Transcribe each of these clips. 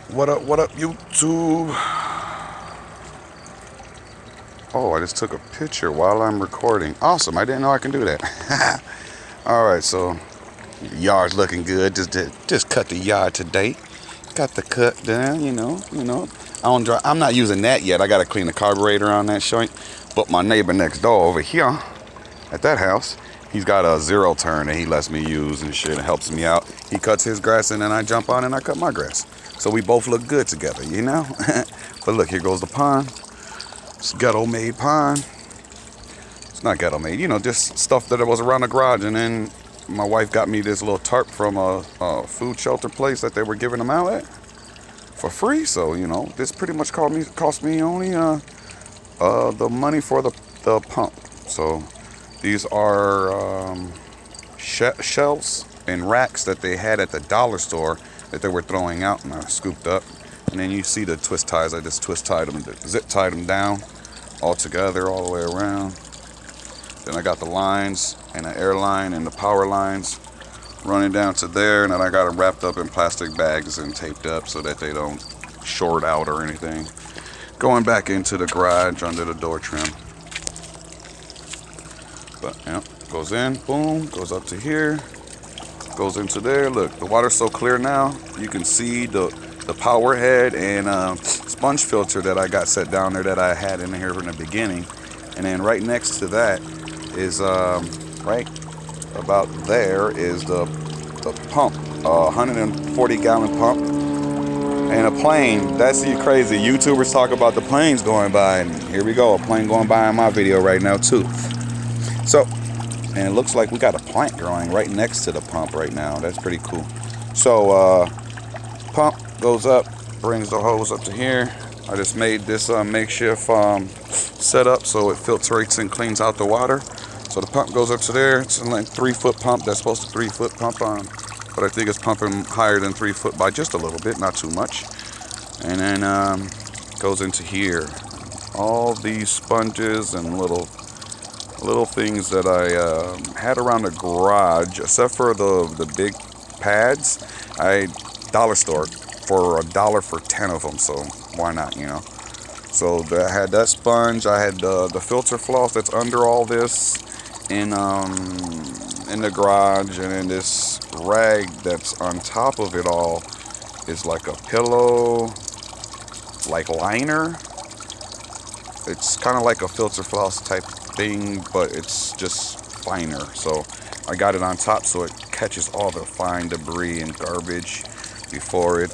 What up, YouTube? Oh, I just took a picture while I'm recording. Awesome, I didn't know I can do that. Alright, so yard's looking good. Just cut the yard today. Got the cut done, you know. I'm not using that yet. I gotta clean the carburetor on that joint. But my neighbor next door over here at that house, he's got a zero turn that he lets me use and shit. It helps me out. He cuts his grass and then I jump on and I cut my grass. So we both look good together, you know? But look, here goes the pond. It's ghetto made pond. It's not ghetto made, just stuff that was around the garage. And then my wife got me this little tarp from a food shelter place that they were giving them out at for free. So, this pretty much cost me only the money for the pump. So these are shelves and racks that they had at the dollar store that they were throwing out, and I scooped up. And then you see the twist ties. I just twist tied them, zip tied them down all together all the way around. Then I got the lines and the air line and the power lines running down to there, and then I got them wrapped up in plastic bags and taped up so that they don't short out or anything. Going back into the garage under the door trim. But yeah, goes in, boom, goes up to here, goes into there. Look, the water's so clear now. You can see the power head and sponge filter that I got set down there that I had in here from the beginning. And then right next to that is right about there is the pump, 140 gallon pump, and a plane. That's crazy. YouTubers talk about the planes going by, and here we go, a plane going by in my video right now too. So, and it looks like we got a plant growing right next to the pump right now. That's pretty cool. So pump goes up, brings the hose up to here. I just made this makeshift setup so it filtrates and cleans out the water. So the pump goes up to there. It's a 3-foot pump. That's supposed to 3-foot pump on, but I think it's pumping higher than 3 foot by just a little bit, not too much. And then goes into here. All these sponges and little things that I had around the garage, except for the big pads. I dollar store for $1 for 10 of them, so why not, So I had that sponge. I had the filter floss that's under all this in the garage, and then this rag that's on top of it all is like a pillow, like liner. It's kind of like a filter floss type thing, but it's just finer. So I got it on top so it catches all the fine debris and garbage before it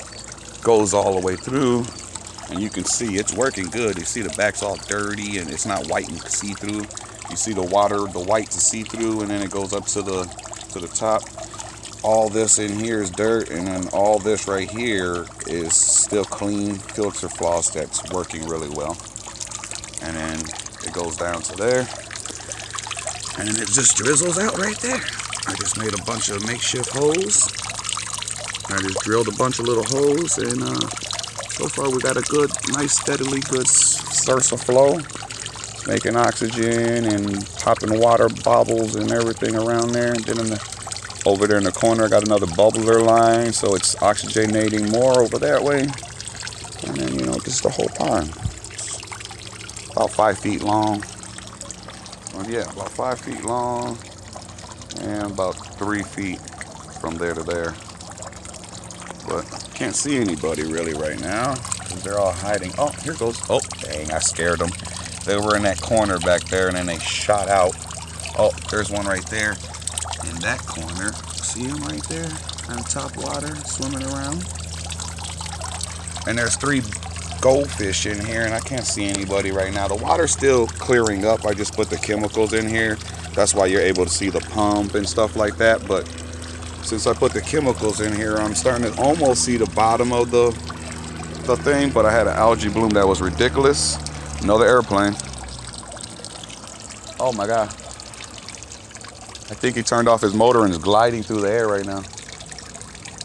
goes all the way through. And you can see it's working good. You see the back's all dirty and it's not white and see-through. You see the water, the white to see-through, and then it goes up to the top. All this in here is dirt, and then all this right here is still clean filter floss that's working really well. And then it goes down to there, and then it just drizzles out right there. I just made a bunch of makeshift holes. I just drilled a bunch of little holes, and so far we got a good, nice, steadily good source of flow. Making oxygen and popping water bobbles and everything around there. And then over there in the corner I got another bubbler line, so it's oxygenating more over that way. And then, just the whole pond. It's about 5 feet long. Well, yeah, about 5 feet long and about 3 feet from there to there. But can't see anybody really right now because they're all hiding. Oh, here goes. Oh, dang, I scared them. They were in that corner back there and then they shot out. Oh, there's one right there in that corner. See him right there on top water swimming around? And there's 3 goldfish in here and I can't see anybody right now. The water's still clearing up. I just put the chemicals in here. That's why you're able to see the pump and stuff like that. But since I put the chemicals in here, I'm starting to almost see the bottom of the thing. But I had an algae bloom that was ridiculous. Another airplane. Oh my God. I think he turned off his motor and is gliding through the air right now.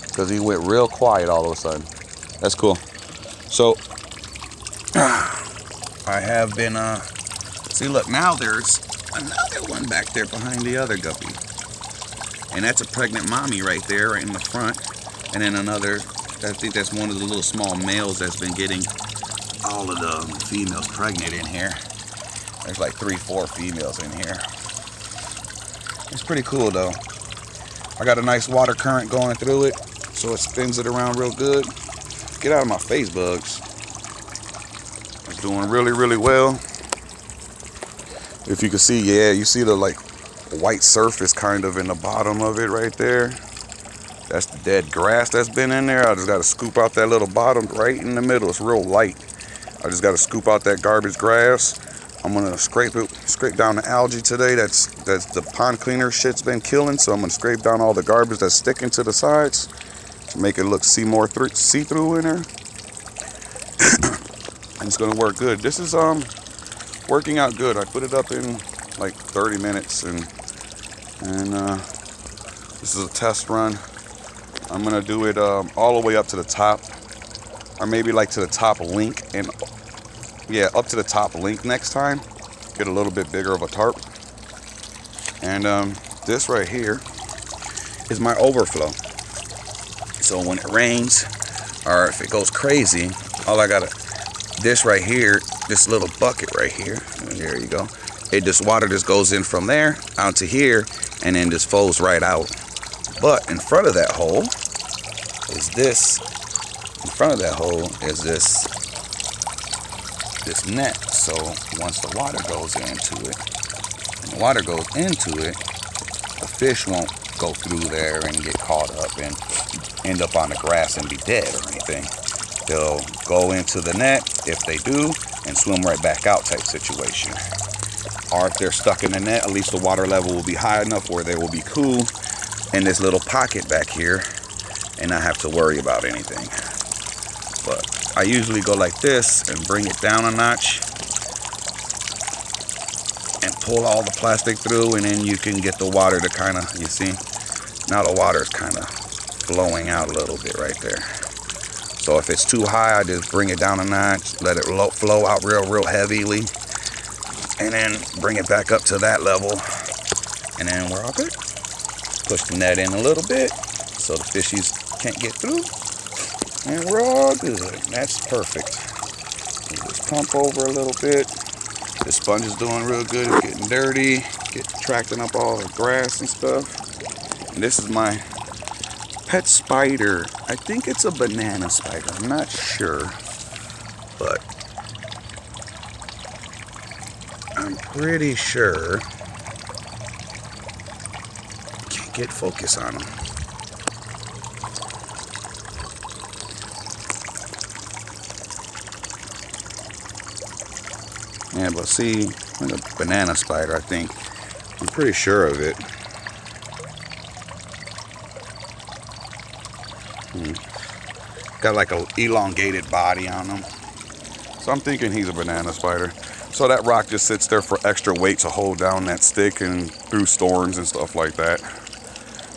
Because he went real quiet all of a sudden. That's cool. So, I have been, see, look, now there's another one back there behind the other guppy. And that's a pregnant mommy right there, right in the front. And then another I think that's one of the little small males that's been getting all of the females pregnant in here. There's like 3-4 females in here. It's pretty cool though. I got a nice water current going through it, so it spins it around real good. Get out of my face, bugs. It's doing really, really well. If you can see, yeah, you see the like white surface kind of in the bottom of it right there. That's the dead grass that's been in there. I just got to scoop out that little bottom right in the middle. It's real light. I just got to scoop out that garbage grass. I'm gonna scrape down the algae today. That's the pond cleaner shit's been killing. So I'm gonna scrape down all the garbage that's sticking to the sides to make it look see-through in there. And it's gonna work good. This is working out good. I put it up in like 30 minutes, and this is a test run. I'm gonna do it all the way up to the top, or maybe like to the top link, and yeah, up to the top link next time. Get a little bit bigger of a tarp. And this right here is my overflow. So when it rains, or if it goes crazy, this right here, this little bucket right here, there you go. Water just goes in from there out to here, and then just flows right out. But in front of that hole is this. In front of that hole is this net. So once the water goes into it, the fish won't go through there and get caught up and end up on the grass and be dead or anything. They'll go into the net if they do and swim right back out type situation. Or if they're stuck in the net, at least the water level will be high enough where they will be cool in this little pocket back here and not have to worry about anything. But I usually go like this and bring it down a notch and pull all the plastic through, and then you can get the water to kind of, you see, now the water is kind of flowing out a little bit right there. So if it's too high, I just bring it down a notch, let it flow out real heavily, and then bring it back up to that level, and then we're all good. Push the net in a little bit so the fishies can't get through, and we're all good. That's perfect. You just pump over a little bit. The sponge is doing real good. It's getting dirty, tracking up all the grass and stuff. And this is my pet spider. I think it's a banana spider. I'm not sure, but I'm pretty sure. Can't get focus on him. Yeah, but see, like a banana spider, I think. I'm pretty sure of it. Got like an elongated body on him. So I'm thinking he's a banana spider. So that rock just sits there for extra weight to hold down that stick and through storms and stuff like that.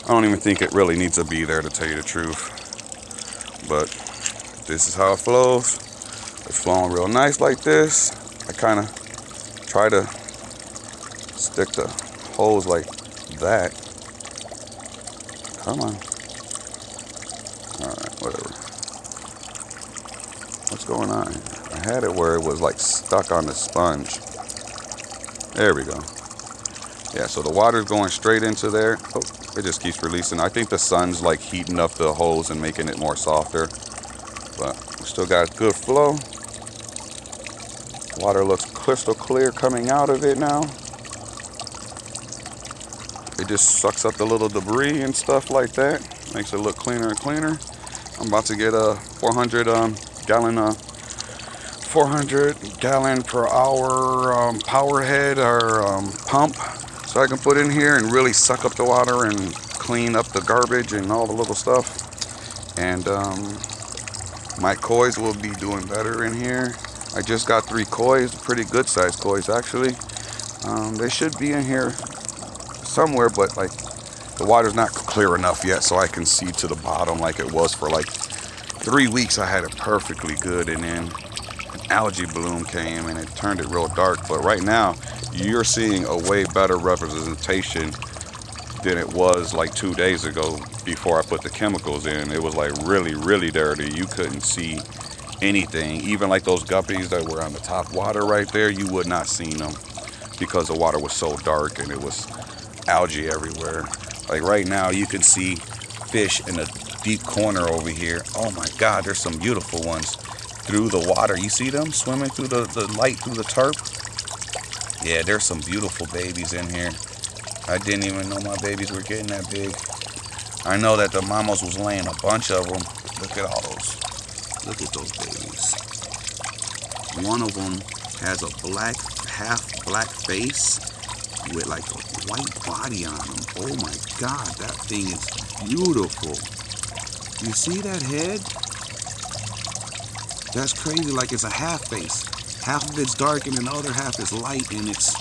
I don't even think it really needs to be there, to tell you the truth. But this is how it flows. It's flowing real nice like this. I kind of try to stick the hose like that. Come on. Alright, whatever. What's going on? I had it where it was like stuck on the sponge. There we go. Yeah, so the water's going straight into there. Oh, it just keeps releasing. I think the sun's like heating up the hose and making it more softer. But we still got good flow. Water looks crystal clear coming out of it now. It just sucks up the little debris and stuff like that. Makes it look cleaner and cleaner. I'm about to get a 400 gallon per hour power head or pump, so I can put in here and really suck up the water and clean up the garbage and all the little stuff. And my kois will be doing better in here. I just got 3 kois, pretty good sized kois actually. They should be in here somewhere, but like the water's not clear enough yet so I can see to the bottom like it was for like 3 weeks. I had it perfectly good, and then an algae bloom came and it turned it real dark. But right now you're seeing a way better representation than it was like 2 days ago before I put the chemicals in. It was like really, really dirty. You couldn't see anything. Even like those guppies that were on the top water right there, you would not see them because the water was so dark and it was algae everywhere. Like right now, you can see fish in a deep corner over here. Oh my God, there's some beautiful ones through the water. You see them swimming through the light through the tarp? Yeah, there's some beautiful babies in here. I didn't even know my babies were getting that big. I know that the mamas was laying a bunch of them. Look at all those. Look at those babies. One of them has a black, half black face with like a white body on him. Oh my God, that thing is beautiful. You see that head? That's crazy, like it's a half face. Half of it's dark and the other half is light, and it's,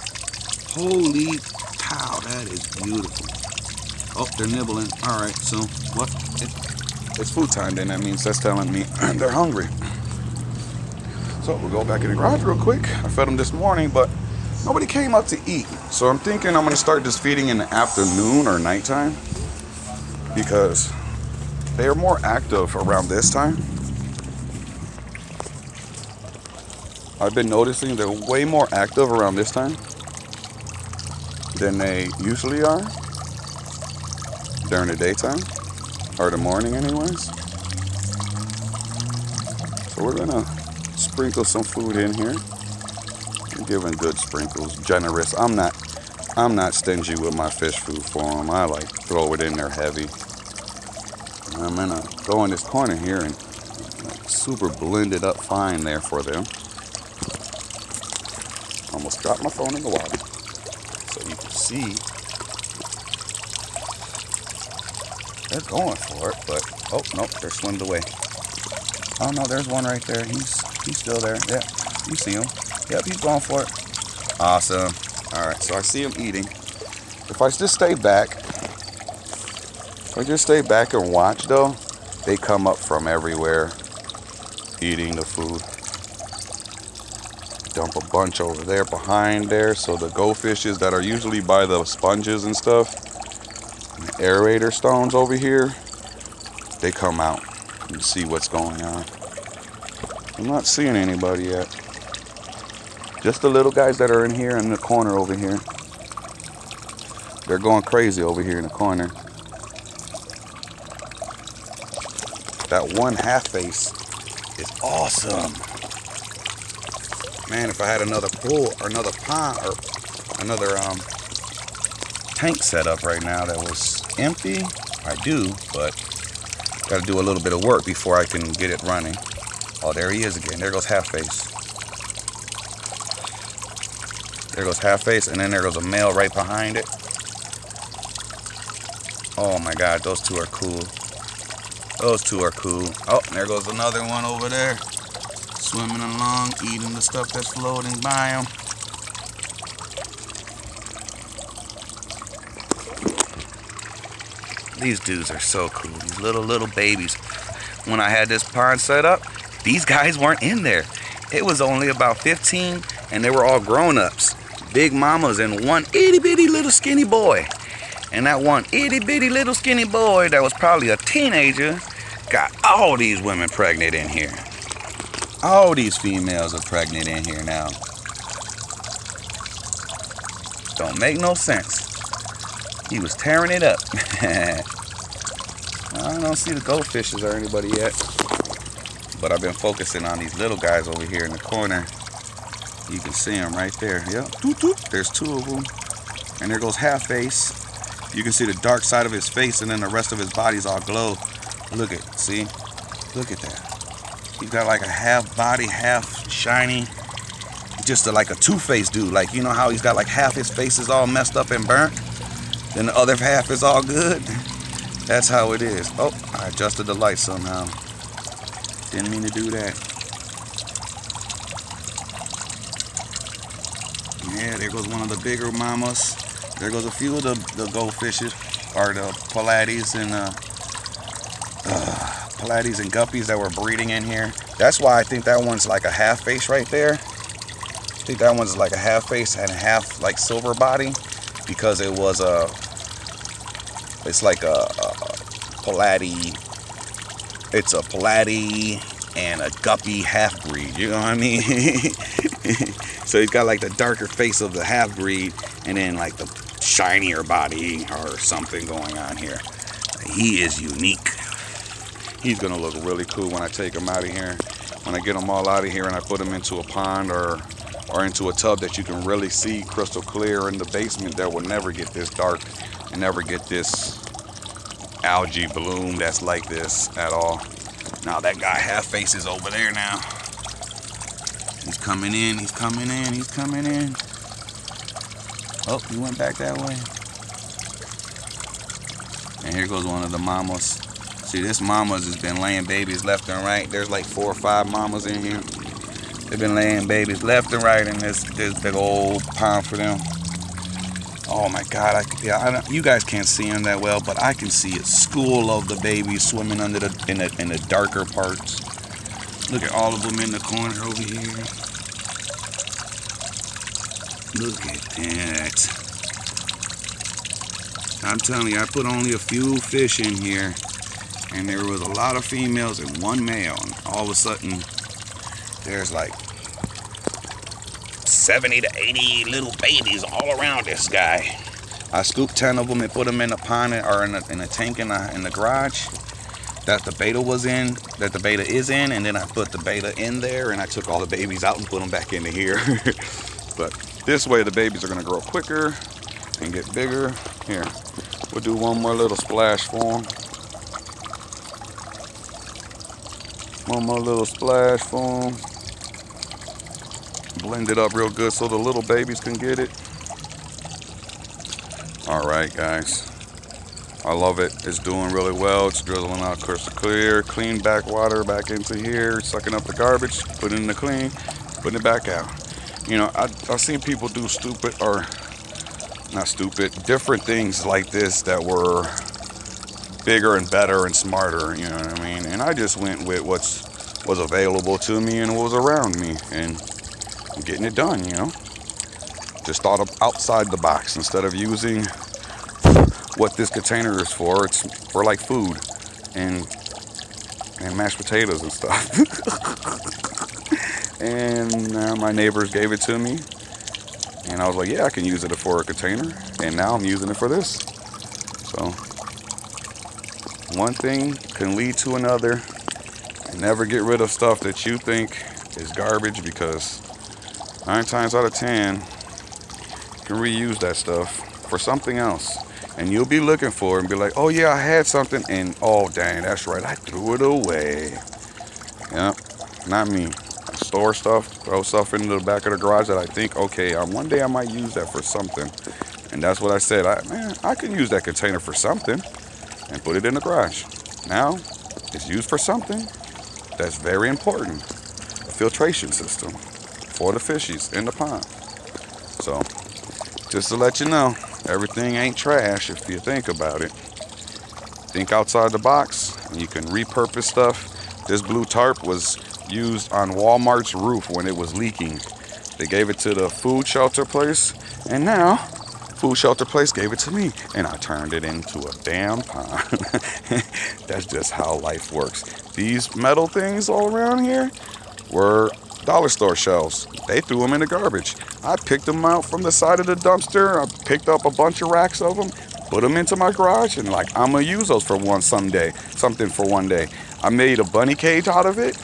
holy cow, that is beautiful. Oh, they're nibbling. All right, so what? It's food time then. That means that's telling me they're hungry. So we'll go back in the garage real quick. I fed them this morning, but nobody came up to eat. So I'm thinking I'm gonna start just feeding in the afternoon or nighttime because they are more active around this time. I've been noticing they're way more active around this time than they usually are during the daytime, or the morning anyways. So we're gonna sprinkle some food in here. I'm giving good sprinkles, generous. I'm not stingy with my fish food for them. I like throw it in there heavy. I'm gonna go in this corner here and like super blend it up fine there for them. Almost dropped my phone in the water. So you can see they're going for it, but oh nope, they're swimmed away. Oh no, there's one right there. He's still there. Yeah, you see him. Yep, he's going for it. Awesome. All right, so I see him eating. If I just stay back and watch though, they come up from everywhere eating the food. Dump a bunch over there behind there, so the goldfishes that are usually by the sponges and stuff, and the aerator stones over here, they come out and see what's going on. I'm not seeing anybody yet. Just the little guys that are in here in the corner over here. They're going crazy over here in the corner. That one half face is awesome. Man, if I had another pool or another pond or another tank set up right now that was empty, I do, but got to do a little bit of work before I can get it running. Oh, there he is again. There goes half face. There goes half face, and then there goes a male right behind it. Oh my God, those two are cool. Those two are cool. Oh, there goes another one over there. Swimming along, eating the stuff that's floating by them. These dudes are so cool. These little babies. When I had this pond set up, these guys weren't in there. It was only about 15, and they were all grown-ups. Big mamas and one itty-bitty little skinny boy. And that one itty-bitty little skinny boy that was probably a teenager got all these women pregnant in here. All these females are pregnant in here now. Don't make no sense. He was tearing it up. I don't see the goldfishes or anybody yet. But I've been focusing on these little guys over here in the corner. You can see them right there. Yep. There's two of them. And there goes half face. You can see the dark side of his face, and then the rest of his body's all glow. Look at, see? Look at that. He got like a half body, half shiny. Just like a two-faced dude. Like, you know how he's got like half his face is all messed up and burnt? Then the other half is all good? That's how it is. Oh, I adjusted the light somehow. Didn't mean to do that. Yeah, there goes one of the bigger mamas. There goes a few of the goldfishes, or the Pallades and Pallades and guppies that were breeding in here. That's why I think that one's like a half face right there. I think that one's like a half face and a half like silver body, because it was It's like a Pilates. It's a Pilates and a Guppy half breed. You know what I mean? So he's got like the darker face of the half breed, and then like the shinier body or something going on here. He is unique. He's gonna look really cool when I take him out of here. When I get them all out of here and I put them into a pond or into a tub that you can really see crystal clear in the basement, that will never get this dark and never get this algae bloom that's like this at all. Now that guy half face is over there now. He's coming in, he's coming in, he's coming in. Oh, he went back that way. And here goes one of the mamas. See, this mamas has been laying babies left and right. There's like 4 or 5 mamas in here. They've been laying babies left and right in this big old pond for them. Oh my God! You guys can't see them that well, but I can see a school of the babies swimming under in the darker parts. Look at all of them in the corner over here. Look at that! I'm telling you, I put only a few fish in here, and there was a lot of females and 1 male, and all of a sudden there's like 70 to 80 little babies all around this guy. I scooped 10 of them and put them in a pond or in a tank in the garage that the beta was in, that the beta is in, and then I put the beta in there, and I took all the babies out and put them back into here. But this way the babies are gonna grow quicker and get bigger. Here, we'll do one more little splash for them. One more little splash for them. Blend it up real good so the little babies can get it. All right, guys. I love it. It's doing really well. It's drizzling out crystal clear. Clean backwater back into here. Sucking up the garbage. Put it in the clean. Putting it back out. You know, I've seen people do stupid, or not stupid, different things like this that were bigger and better and smarter, you know what I mean? And I just went with what was available to me and what was around me, and getting it done, you know? Just thought of outside the box. Instead of using what this container is for, it's for like food and mashed potatoes and stuff. And my neighbors gave it to me, and I was like, yeah, I can use it for a container, and now I'm using it for this. So one thing can lead to another, and never get rid of stuff that you think is garbage, because 9 times out of 10 you can reuse that stuff for something else, and you'll be looking for it and be like, oh yeah, I had something, and oh dang, that's right, I threw it away. Yeah, not me. I store stuff, throw stuff into the back of the garage that I think, okay, one day I might use that for something. And that's what I said. I can use that container for something, and put it in the garage. Now it's used for something that's very important, a filtration system for the fishies in the pond. So just to let you know, everything ain't trash if you think about it. Think outside the box, and you can repurpose stuff. This blue tarp was used on Walmart's roof when it was leaking. They gave it to the food shelter place, and now food shelter place gave it to me, and I turned it into a damn pond. That's just how life works. These metal things all around here were dollar store shelves. They threw them in the garbage. I picked them out from the side of the dumpster. I picked up a bunch of racks of them, put them into my garage, and like, I'm gonna use those for something for one day. I made a bunny cage out of it,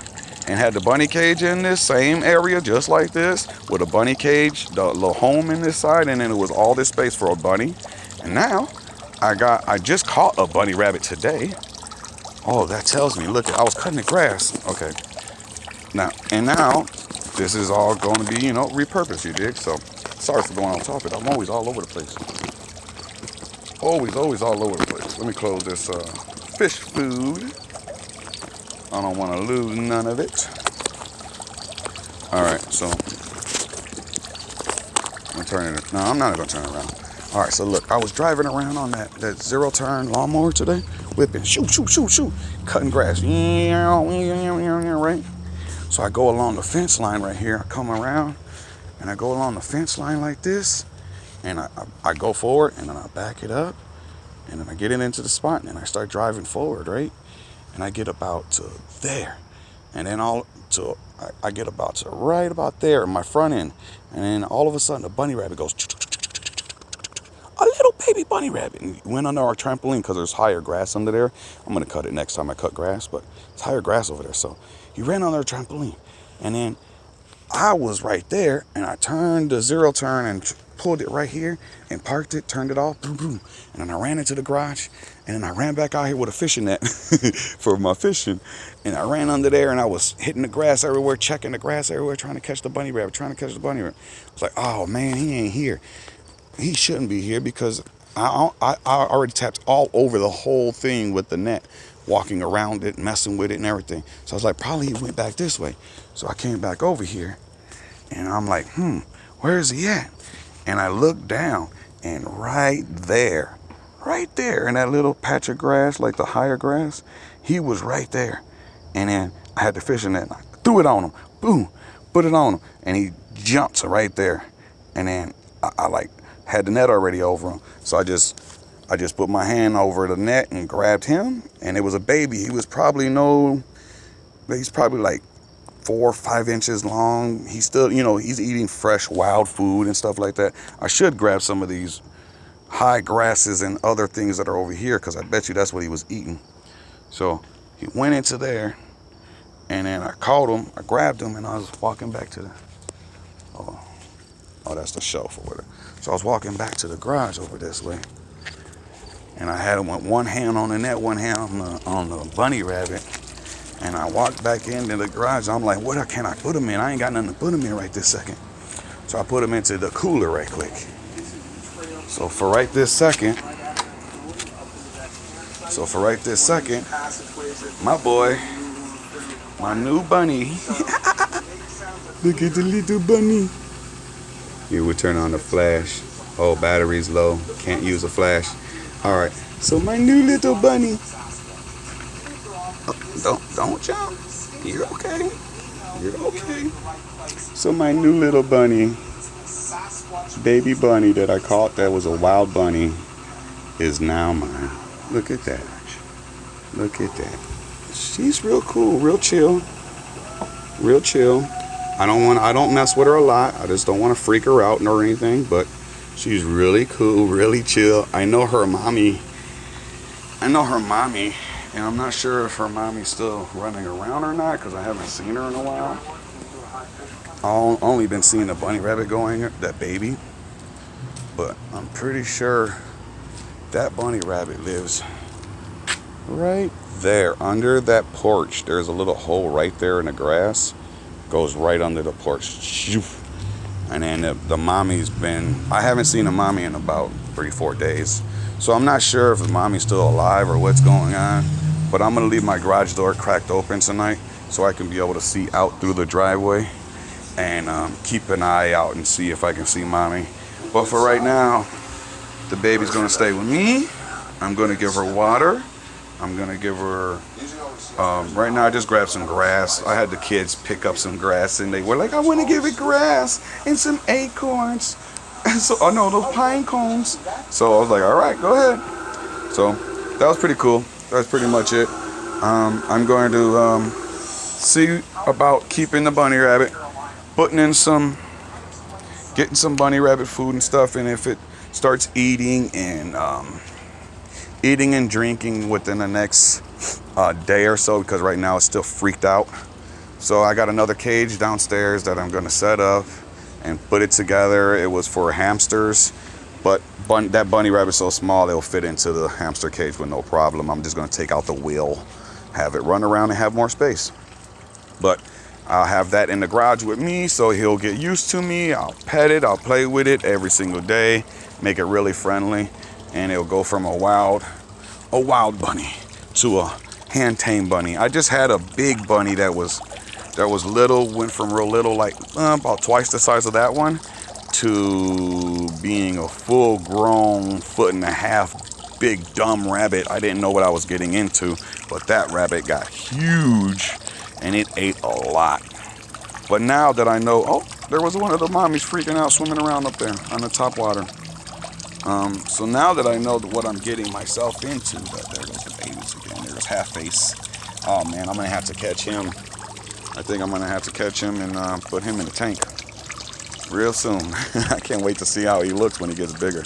and had the bunny cage in this same area just like this, with a bunny cage, the little home in this side, and then it was all this space for a bunny. And now I just caught a bunny rabbit today. Oh, that tells me, look, I was cutting the grass. Okay. Now this is all going to be, repurposed, you dig? So sorry for going on top of it. I'm always all over the place. Always all over the place. Let me close this fish food. I don't want to lose none of it. All right, so I'm turning it. No, I'm not going to turn it around. All right, so look, I was driving around on that zero-turn lawnmower today, whipping, shoot, cutting grass, right? So I go along the fence line right here. I come around, and I go along the fence line like this, and I go forward, and then I back it up, And then I get it into the spot, and then I start driving forward, right? And I get about to there. And then I get about to right about there in my front end. And then all of a sudden, the bunny rabbit goes, a little baby bunny rabbit. And he went under our trampoline because there's higher grass under there. I'm going to cut it next time I cut grass, but it's higher grass over there. So he ran on our trampoline. And then I was right there, and I turned the zero turn and pulled it right here and parked it, turned it off, boom, boom. And then I ran into the garage, and then I ran back out here with a fishing net for my fishing. And I ran under there, and I was hitting the grass everywhere, checking the grass everywhere, trying to catch the bunny rabbit. I was like, oh, man, he ain't here. He shouldn't be here because I already tapped all over the whole thing with the net, walking around it, messing with it and everything. So I was like, probably he went back this way. So I came back over here, and I'm like, where is he at? And I looked down, and right there in that little patch of grass, like the higher grass, he was right there. And then I had the fishing net, and I threw it on him. Boom, put it on him, and he jumped right there. And then I like had the net already over him. So I just put my hand over the net and grabbed him, and it was a baby. He was probably he's probably like 4 or 5 inches long. He's still, he's eating fresh wild food and stuff like that. I should grab some of these high grasses and other things that are over here, because I bet you that's what he was eating. So he went into there, and then I caught him, I grabbed him, and I was walking back to the, oh that's the shelf or whatever. So I was walking back to the garage over this way, and I had him with one hand on the net, one hand on the bunny rabbit. And I walked back into the garage. I'm like, what can I put him in? I ain't got nothing to put him in right this second. So I put him into the cooler right quick. So for right this second, my boy, my new bunny. Look at the little bunny. Here we turn on the flash. Oh, battery's low. Can't use a flash. All right. So my new little bunny. Don't jump. You're okay. So my new little bunny, baby bunny that I caught that was a wild bunny, is now mine. Look at that. She's real cool, real chill. I don't mess with her a lot. I just don't want to freak her out or anything, but she's really cool, really chill. I know her mommy, and I'm not sure if her mommy's still running around or not, because I haven't seen her in a while. I've only been seeing the bunny rabbit going, that baby. But I'm pretty sure that bunny rabbit lives right there under that porch. There's a little hole right there in the grass. Goes right under the porch. And then the mommy's I haven't seen the mommy in about 3-4 days. So I'm not sure if the mommy's still alive or what's going on. But I'm going to leave my garage door cracked open tonight so I can be able to see out through the driveway and keep an eye out and see if I can see mommy. But for right now, the baby's going to stay with me. I'm going to give her water. I'm going to give her, right now I just grabbed some grass. I had the kids pick up some grass, and they were like, I want to give it grass and some acorns. And so, those pine cones. So I was like, all right, go ahead. So that was pretty cool. That's pretty much it. I'm going to see about keeping the bunny rabbit, getting some bunny rabbit food and stuff, and if it starts eating and drinking within the next day or so, because right now it's still freaked out. So I got another cage downstairs that I'm going to set up and put it together. It was for hamsters, but that bunny rabbit's so small it'll fit into the hamster cage with no problem. I'm just going to take out the wheel, have it run around and have more space. But I'll have that in the garage with me, so he'll get used to me. I'll pet it, I'll play with it every single day, make it really friendly, and it'll go from a wild bunny to a hand-tamed bunny. I just had a big bunny that was little, went from real little, like about twice the size of that one, to being a full-grown 1.5 foot big dumb rabbit. I didn't know what I was getting into, but that rabbit got huge and it ate a lot. But now that I know, there was one of the mommies freaking out, swimming around up there on the top water. So now that I know what I'm getting myself into, there goes the babies again. There's Half Face. Oh man, I'm gonna have to catch him. I think I'm gonna have to catch him and put him in the tank real soon. I can't wait to see how he looks when he gets bigger.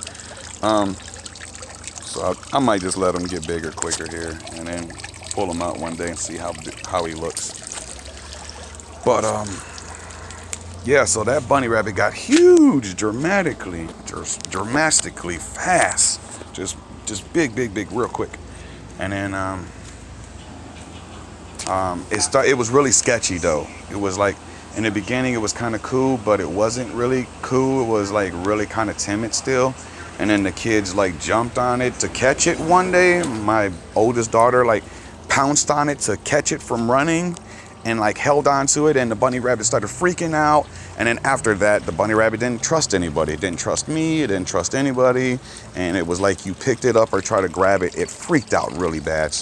So I might just let him get bigger quicker here, and then pull him out one day and see how he looks. But yeah, so that bunny rabbit got huge, dramatically fast, just big, real quick. And then it was really sketchy though. It was like in the beginning it was kind of cool, but it wasn't really cool. It was like really kind of timid still. And then the kids like jumped on it to catch it one day. My oldest daughter like pounced on it to catch it from running and like held on to it, and the bunny rabbit started freaking out. And then after that, the bunny rabbit didn't trust anybody. It didn't trust me, it didn't trust anybody. And it was like you picked it up or try to grab it, it freaked out really bad. So